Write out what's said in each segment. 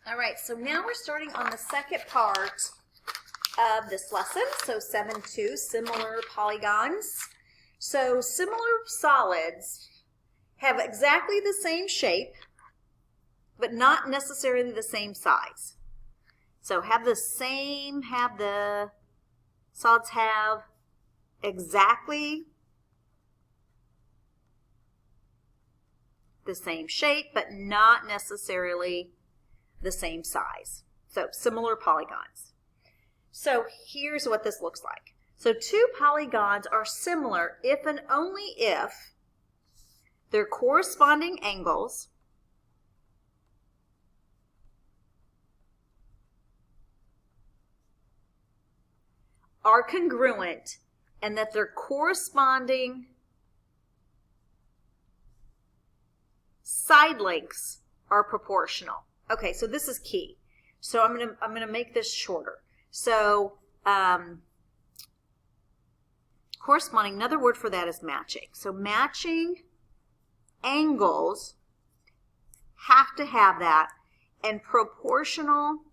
All right, so now we're starting on the second part of this lesson. So 7.2, similar polygons. So similar solids have exactly the same shape, but not necessarily the same size. So the solids have exactly the same shape, but not necessarily the same size. So similar polygons. So here's what this looks like. So two polygons are similar if and only if their corresponding angles are congruent and that their corresponding side lengths are proportional. Okay, so this is key. So I'm gonna make this shorter. So corresponding, another word for that is matching. So matching angles have to have that, and proportional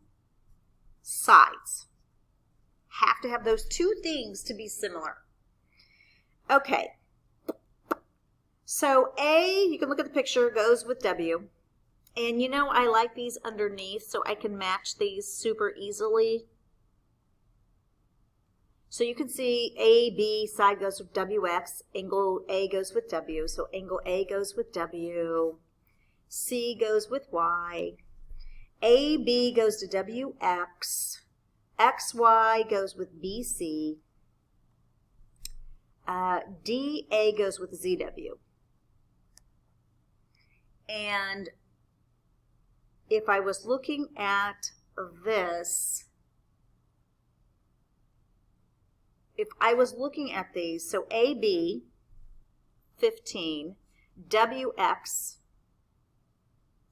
sides have to have those two things to be similar. Okay, so A, you can look at the picture, goes with W. And you know I like these underneath so I can match these super easily. So you can see AB side goes with WX, angle A goes with W. So angle A goes with W, C goes with Y, AB goes to WX, XY goes with BC, DA goes with ZW. And if I was looking at this, if I was looking at these, so AB, 15, WX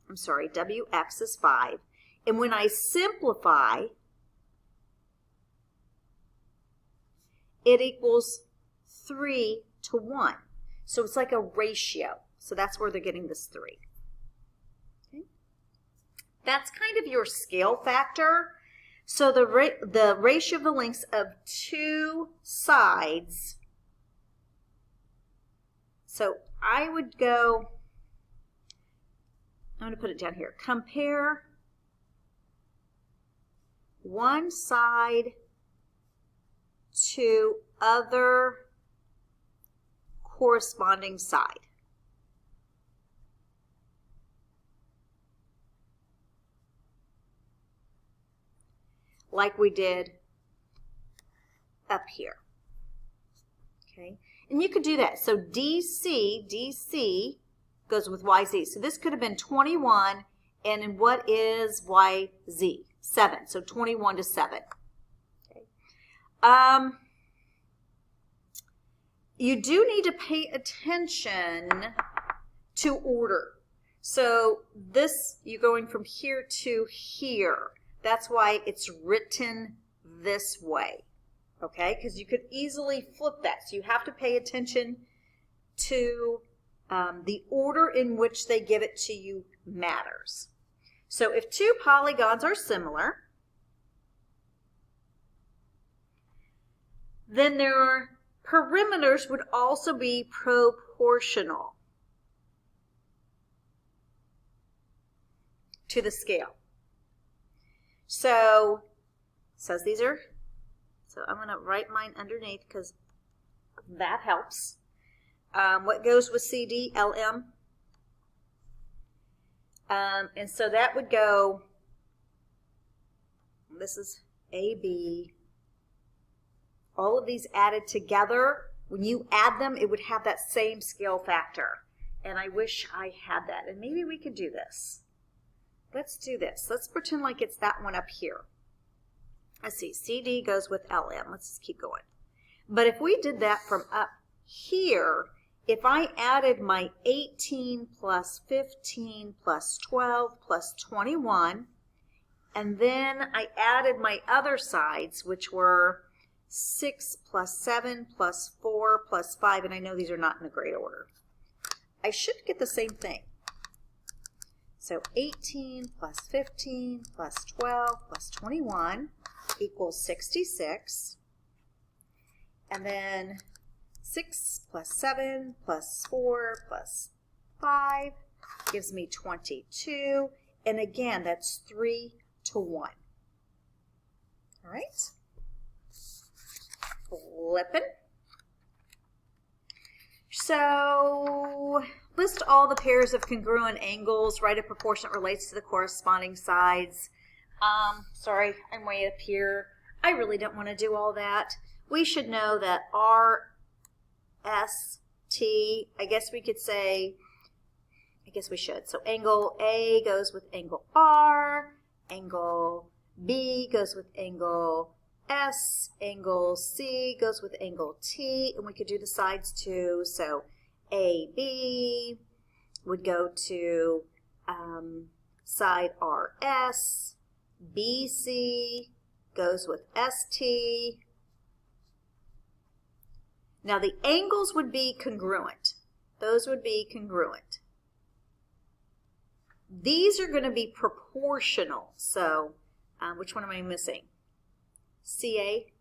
is 5. And when I simplify, it equals 3 to 1. So it's like a ratio. So that's where they're getting this 3. Okay. That's kind of your scale factor. So the ratio of the lengths of two sides. So I would go, I'm going to put it down here. Compare one side to other corresponding side. Like we did up here. Okay, and you could do that. So DC goes with YZ. So this could have been 21, and in what is YZ? 7. So 21 to 7. Okay. You do need to pay attention to order. So this, you're going from here to here. That's why it's written this way, okay? Because you could easily flip that. So you have to pay attention to the order in which they give it to you matters. So if two polygons are similar, then their perimeters would also be proportional to the scale. So it says these are, so I'm going to write mine underneath because that helps. What goes with CD, LM? And so that would go, this is AB. All of these added together, when you add them, it would have that same scale factor. And I wish I had that. And maybe we could do this. Let's do this. Let's pretend like it's that one up here. Let's see, CD goes with LM. Let's just keep going. But if we did that from up here, if I added my 18 plus 15 plus 12 plus 21, and then I added my other sides, which were 6 plus 7 plus 4 plus 5, and I know these are not in a great order. I should get the same thing. So 18 plus 15 plus 12 plus 21 equals 66. And then 6 plus 7 plus 4 plus 5 gives me 22. And again, that's 3 to 1. All right. Flipping. So list all the pairs of congruent angles, write a proportion that relates to the corresponding sides. Sorry, I'm way up here. I really don't want to do all that. We should know that R, S, T, I guess we could say, I guess we should. So angle A goes with angle R, angle B goes with angle S, angle C goes with angle T, and we could do the sides too. So AB would go to side RS, BC goes with ST. Now the angles would be congruent. Those would be congruent. These are going to be proportional. So which one am I missing? CA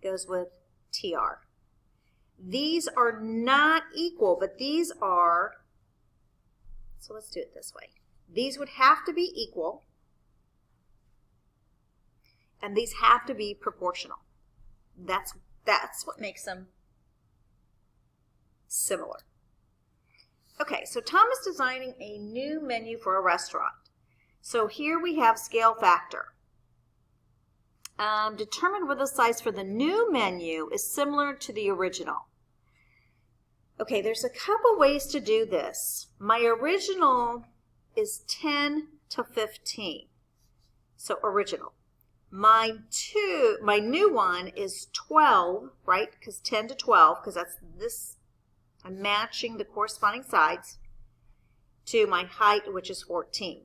goes with TR. These are not equal, but these are, so let's do it this way. These would have to be equal, and these have to be proportional. That's what makes them similar. Okay, so Tom is designing a new menu for a restaurant. So here we have scale factor. Determine whether the size for the new menu is similar to the original. Okay, there's a couple ways to do this. My original is 10 to 15. So original. My new one is 12, right? Because 10 to 12, because that's this. I'm matching the corresponding sides to my height, which is 14.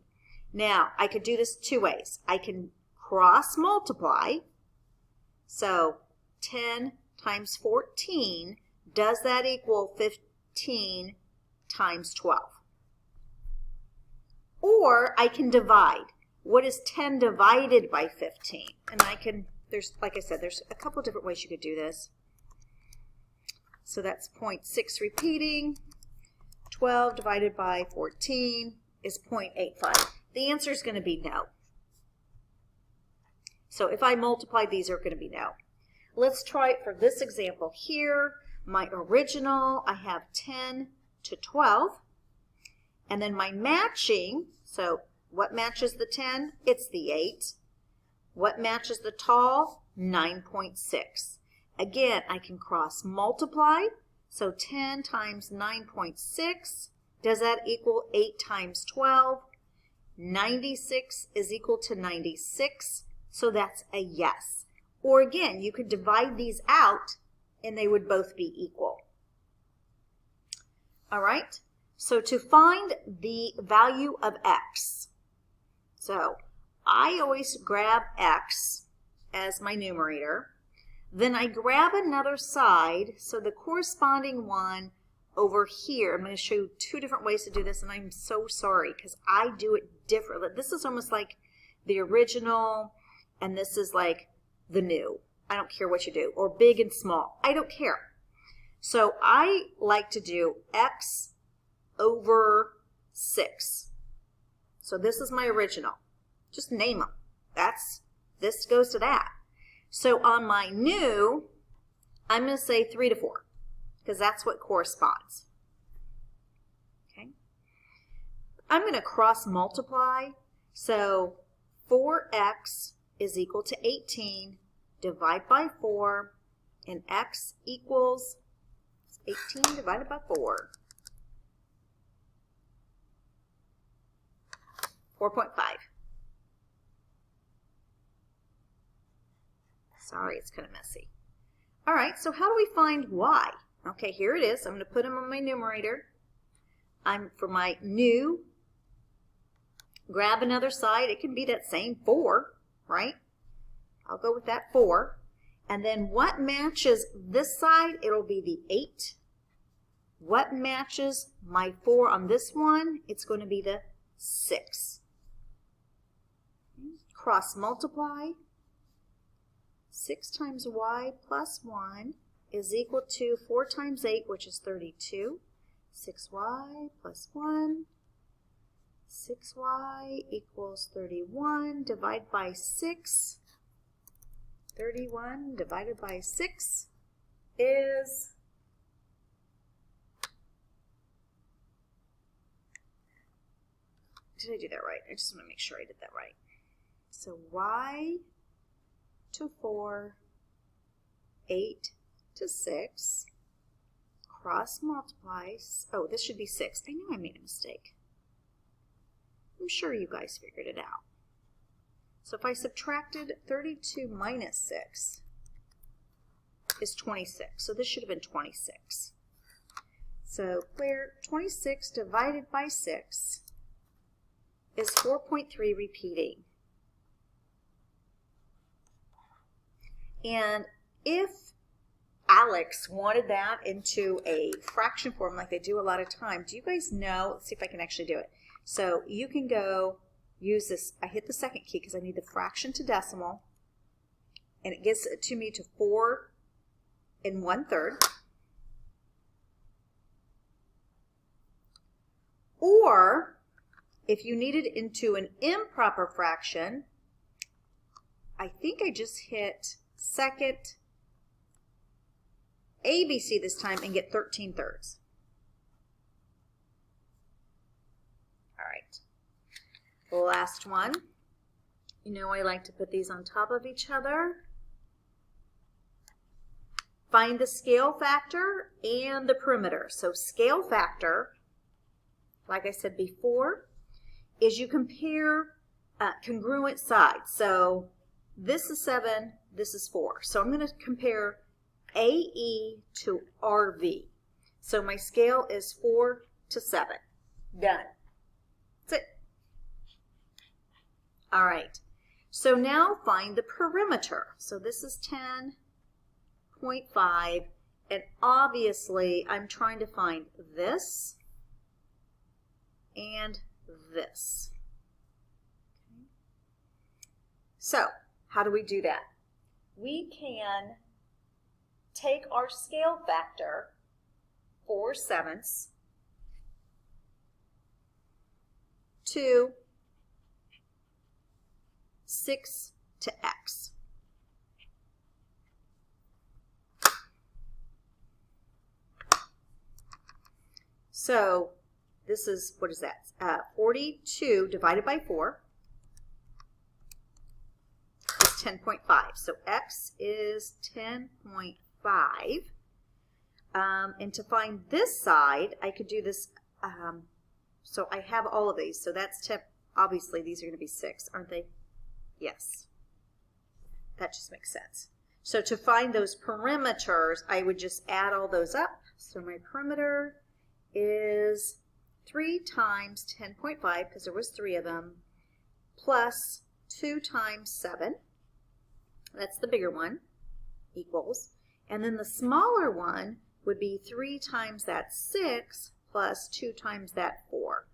Now, I could do this two ways. I can cross multiply. So 10 times 14, does that equal 15 times 12? Or I can divide. What is 10 divided by 15? And I can, like I said, there's a couple different ways you could do this. So that's 0.6 repeating. 12 divided by 14 is 0.85. The answer is going to be no. So if I multiply, these are going to be no. Let's try it for this example here. My original, I have 10 to 12. And then my matching, so what matches the 10? It's the 8. What matches the tall? 9.6. Again, I can cross multiply. So 10 times 9.6, does that equal 8 times 12? 96 is equal to 96, so that's a yes. Or again, you could divide these out and they would both be equal. All right, so to find the value of x, so I always grab x as my numerator. Then I grab another side, so the corresponding one over here. I'm going to show you two different ways to do this, and I'm so sorry because I do it differently. This is almost like the original, and this is like the new. I don't care what you do, or big and small. I don't care. So I like to do x over 6. So this is my original. Just name them. This goes to that. So on my new, I'm going to say 3 to 4 because that's what corresponds. Okay. I'm going to cross multiply. So 4x is equal to 18. Divide by 4, and x equals 18 divided by 4. 4.5. Sorry, it's kind of messy. All right, so how do we find y? Okay, here it is. I'm going to put them on my numerator. For my new, grab another side. It can be that same 4, right? I'll go with that 4. And then what matches this side? It'll be the 8. What matches my 4 on this one? It's going to be the 6. Cross multiply. 6 times y plus 1 is equal to 4 times 8, which is 32. 6y plus 1. 6y equals 31. Divide by 6. 31 divided by 6 is... Did I do that right? I just want to make sure I did that right. So y to 4, 8 to 6, cross multiplies. Oh, this should be 6. I know I made a mistake. I'm sure you guys figured it out. So if I subtracted 32 minus 6 is 26. So this should have been 26. So clear 26 divided by 6 is 4.3 repeating. And if Alex wanted that into a fraction form like they do a lot of times, do you guys know? Let's see if I can actually do it. So you can go use this. I hit the second key because I need the fraction to decimal, and it gives it to me to 4 1/3. Or if you need it into an improper fraction, I think I just hit second ABC this time and get 13/3. All right. The last one. You know I like to put these on top of each other. Find the scale factor and the perimeter. So scale factor, like I said before, is you compare congruent sides. So this is 7, this is 4. So I'm going to compare AE to RV. So my scale is 4 to 7. Done. That's it. All right. So now find the perimeter. So this is 10.5. And obviously I'm trying to find this and this. Okay. So how do we do that? We can take our scale factor, 4/7, to 6 to x. So this is, what is that? 42 divided by 4 is 10.5. So x is 10.5. And to find this side, I could do this. So I have all of these. So that's 10. Obviously, these are going to be 6, aren't they? Yes. That just makes sense. So to find those perimeters, I would just add all those up. So my perimeter is 3 times 10.5, because there was 3 of them, plus 2 times 7. That's the bigger one, equals. And then the smaller one would be 3 times that 6 plus 2 times that 4.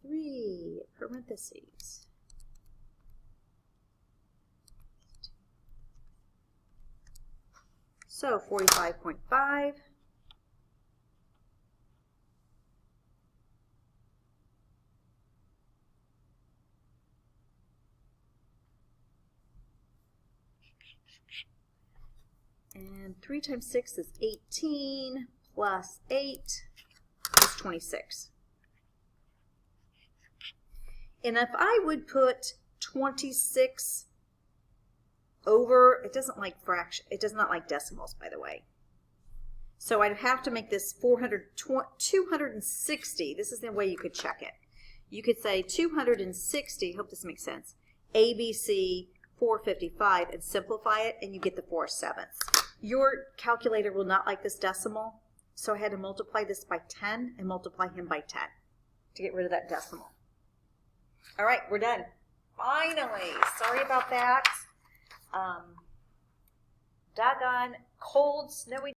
Three parentheses. So 45.5. And 3 times 6 is 18, plus 8 is 26. And if I would put 26 over, it doesn't like fraction, it does not like decimals, by the way. So I'd have to make this 260. This is the way you could check it. You could say 260, hope this makes sense, ABC 455, and simplify it, and you get the 4/7. Your calculator will not like this decimal, so I had to multiply this by 10 and multiply him by 10 to get rid of that decimal. All right, we're done. Finally, sorry about that. Doggone cold, snowy